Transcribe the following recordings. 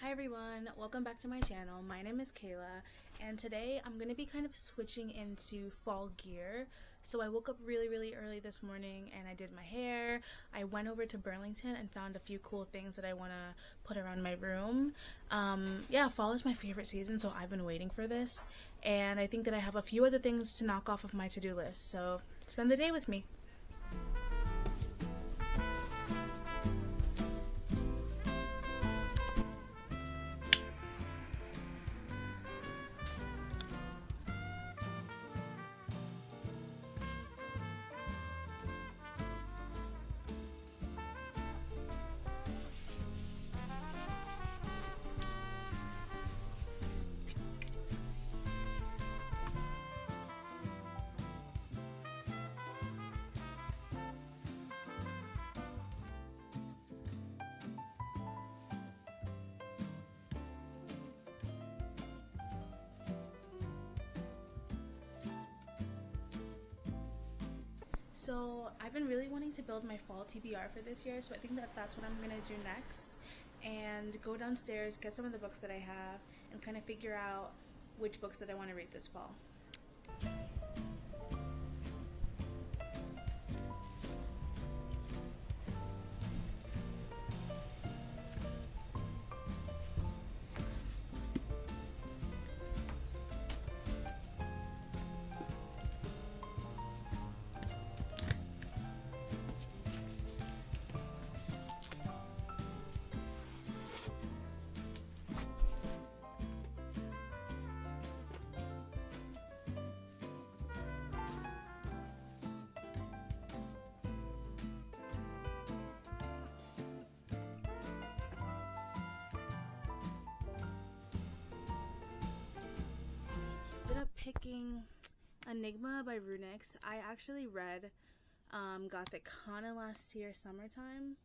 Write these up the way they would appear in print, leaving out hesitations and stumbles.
Hi everyone, welcome back to my channel. My name is Kayla and today I'm going to be kind of switching into fall gear. So I woke up really early this morning and I did my hair. I went over to Burlington and found a few cool things that I want to put around my room. Yeah, fall is my favorite season, so I've been waiting for this. And I think that I have a few other things to knock off of my to-do list. So spend the day with me. So I've been really wanting to build my fall TBR for this year, so I think that that's what I'm gonna do next, and go downstairs, get some of the books that I have, and kind of figure out which books that I want to read this fall. Ended up picking Enigma by Runix. I actually read Gothic Kana last year summertime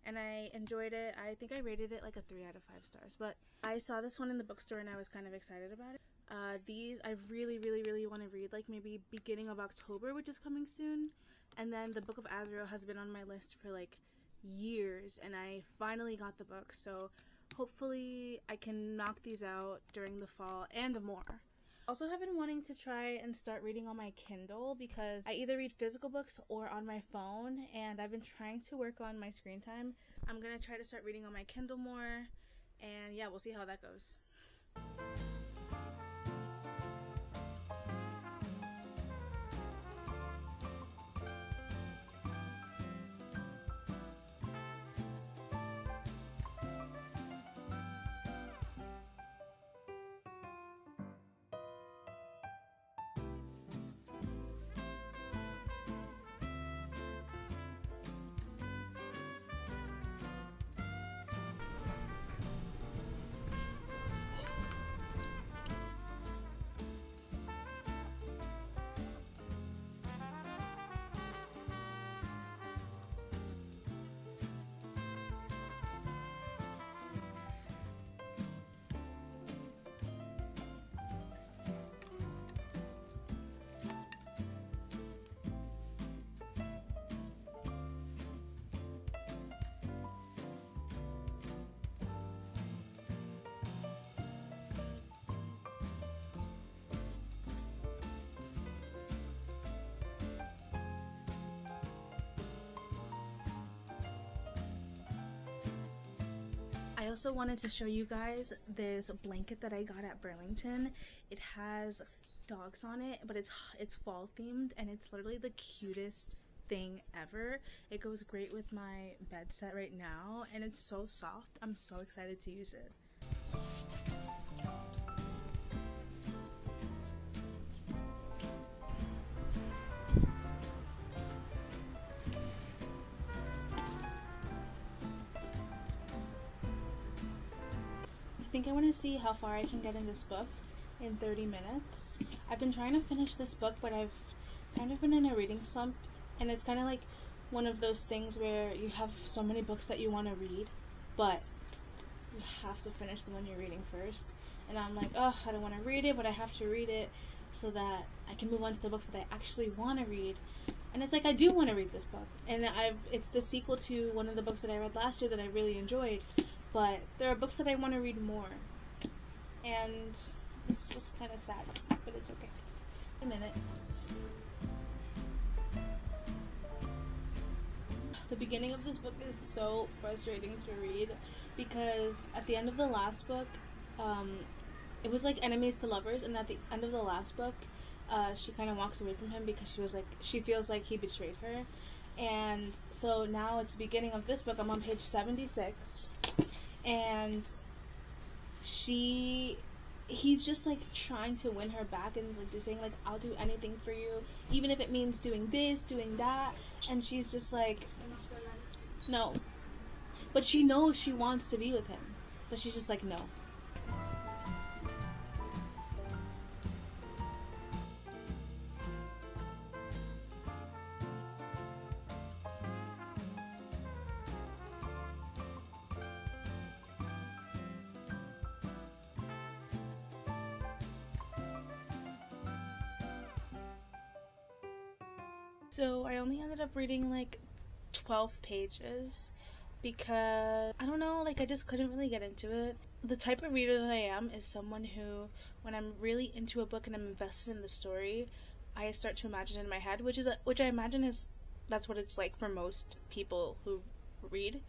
and I enjoyed it. I think I rated it like a 3 out of 5 stars, but I saw this one in the bookstore and I was kind of excited about it. These I really want to read, like maybe beginning of October, which is coming soon. And then the Book of Azrael has been on my list for like years and I finally got the book, so hopefully I can knock these out during the fall and more. Also have been wanting to try and start reading on my Kindle because I either read physical books or on my phone, and I've been trying to work on my screen time. I'm gonna try to start reading on my Kindle more, and yeah, we'll see how that goes. I also wanted to show you guys this blanket that I got at Burlington. It has dogs on it, but it's fall themed and it's literally the cutest thing ever. It goes great with my bed set right now and it's so soft. I'm so excited to use it. I think I want to see how far I can get in this book in 30 minutes. I've been trying to finish this book, but I've kind of been in a reading slump, and it's kind of like one of those things where you have so many books that you want to read, but you have to finish the one you're reading first. And I'm like, oh, I don't want to read it, but I have to read it so that I can move on to the books that I actually want to read. And it's like, I do want to read this book, and it's the sequel to one of the books that I read last year that I really enjoyed, but there are books that I want to read more, and it's just kind of sad, but it's okay. Minutes. The beginning of this book is so frustrating to read because at the end of the last book, it was like enemies to lovers, and at the end of the last book, she kind of walks away from him because she feels like he betrayed her. And so now it's the beginning of this book. I'm on page 76, and he's just like trying to win her back and like just saying like, I'll do anything for you, even if it means doing this, doing that. And she's just like, no. But she knows she wants to be with him, but she's just like, no. So I only ended up reading like 12 pages because I don't know, like I just couldn't really get into it. The type of reader that I am is someone who, when I'm really into a book and I'm invested in the story, I start to imagine it in my head, which I imagine is that's what it's like for most people who read.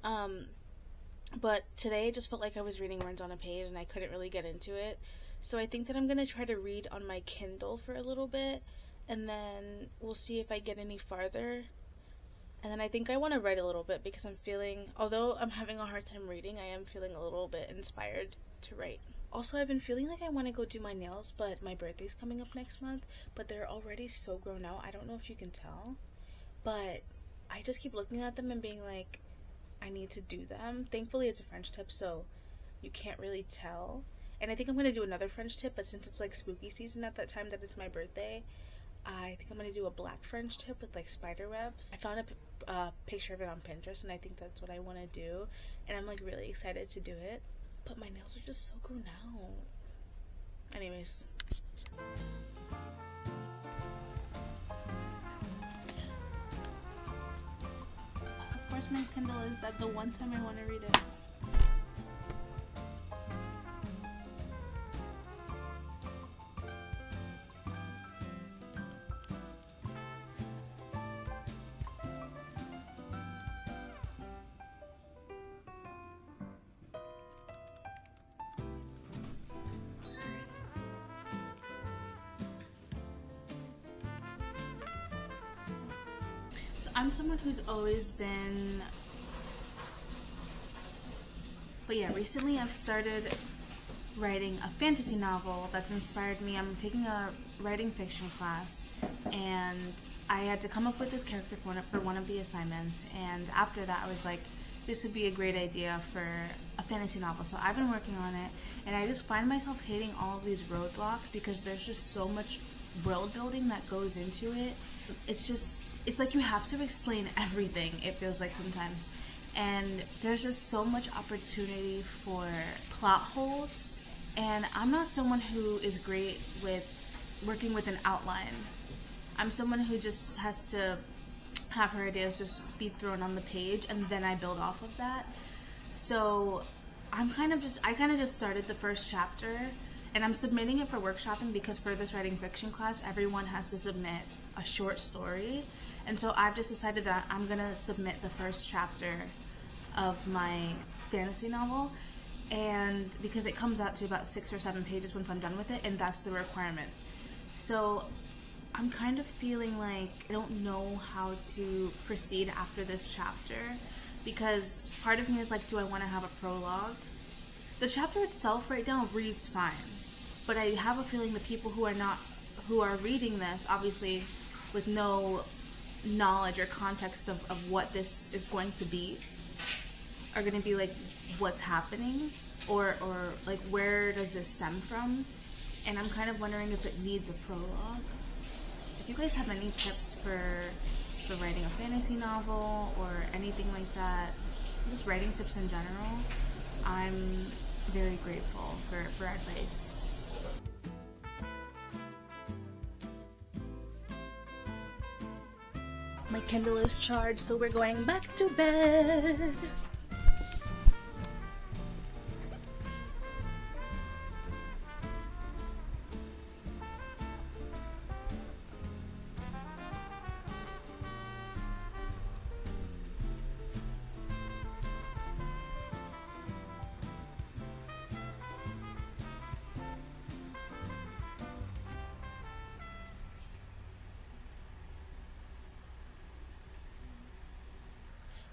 But today I just felt like I was reading words on a page and I couldn't really get into it. So I think that I'm gonna try to read on my Kindle for a little bit, and then we'll see if I get any farther. And then I think I want to write a little bit because I'm feeling, although I'm having a hard time reading, I am feeling a little bit inspired to write. Also, I've been feeling like I want to go do my nails, but my birthday's coming up next month, but they're already so grown out. I don't know if you can tell, but I just keep looking at them and being like, I need to do them. Thankfully, it's a French tip, so you can't really tell. And I think I'm going to do another French tip, but since it's like spooky season at that time that it's my birthday, I think I'm going to do a black French tip with like spider webs. I found a picture of it on Pinterest, and I think that's what I want to do, and I'm like really excited to do it, but my nails are just so grown out. Anyways. Of course my Kindle is at the one time I want to read it. I'm someone who's always been, but yeah, recently I've started writing a fantasy novel that's inspired me. I'm taking a writing fiction class, and I had to come up with this character for one of the assignments, and after that I was like, this would be a great idea for a fantasy novel. So I've been working on it, and I just find myself hating all of these roadblocks because there's just so much world building that goes into it. It's like you have to explain everything, it feels like sometimes. And there's just so much opportunity for plot holes. And I'm not someone who is great with working with an outline. I'm someone who just has to have her ideas just be thrown on the page, and then I build off of that. So I kind of just started the first chapter, and I'm submitting it for workshopping because for this writing fiction class, everyone has to submit a short story. And so I've just decided that I'm going to submit the first chapter of my fantasy novel, and because it comes out to about 6 or 7 pages once I'm done with it, and that's the requirement. So I'm kind of feeling like I don't know how to proceed after this chapter, because part of me is like, do I want to have a prologue? The chapter itself right now reads fine, but I have a feeling the people who are reading this, obviously with no knowledge or context of what this is going to be, are going to be like, what's happening, or like, where does this stem from? And I'm kind of wondering if it needs a prologue. If you guys have any tips for writing a fantasy novel or anything like that, just writing tips in general, I'm very grateful for advice. My Kindle is charged, so we're going back to bed.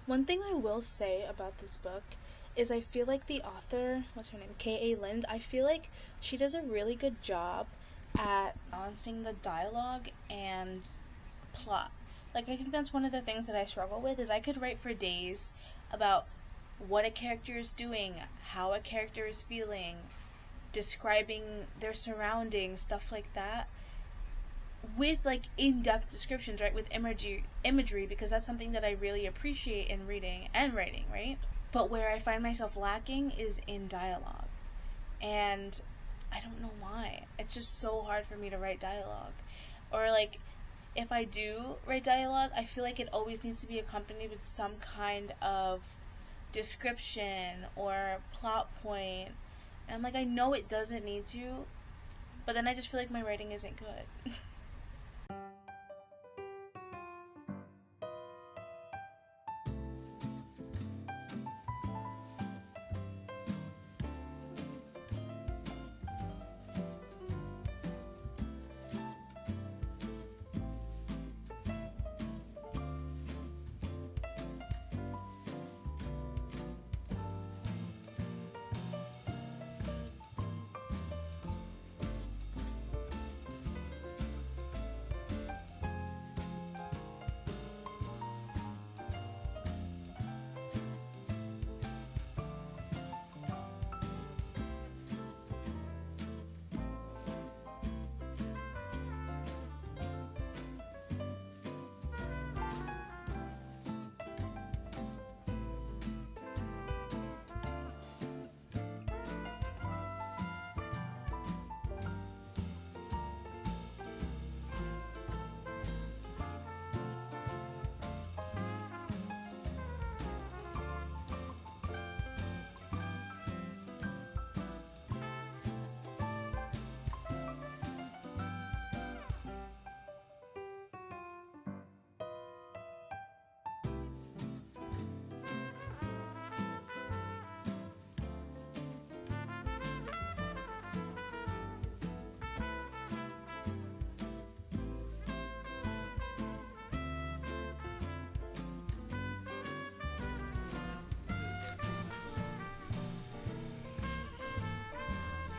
One thing I will say about this book is I feel like the author, what's her name, K.A. Lind, I feel like she does a really good job at balancing the dialogue and plot. Like, I think that's one of the things that I struggle with, is I could write for days about what a character is doing, how a character is feeling, describing their surroundings, stuff like that, with like in-depth descriptions, right, with imagery, because that's something that I really appreciate in reading and writing, right? But where I find myself lacking is in dialogue. And I don't know why. It's just so hard for me to write dialogue. Or like, if I do write dialogue, I feel like it always needs to be accompanied with some kind of description or plot point. And I'm like, I know it doesn't need to, but then I just feel like my writing isn't good.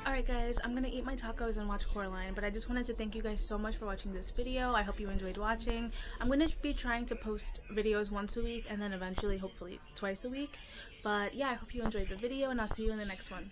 Alright guys, I'm gonna eat my tacos and watch Coraline, but I just wanted to thank you guys so much for watching this video. I hope you enjoyed watching. I'm gonna be trying to post videos once a week and then eventually hopefully twice a week. But yeah, I hope you enjoyed the video and I'll see you in the next one.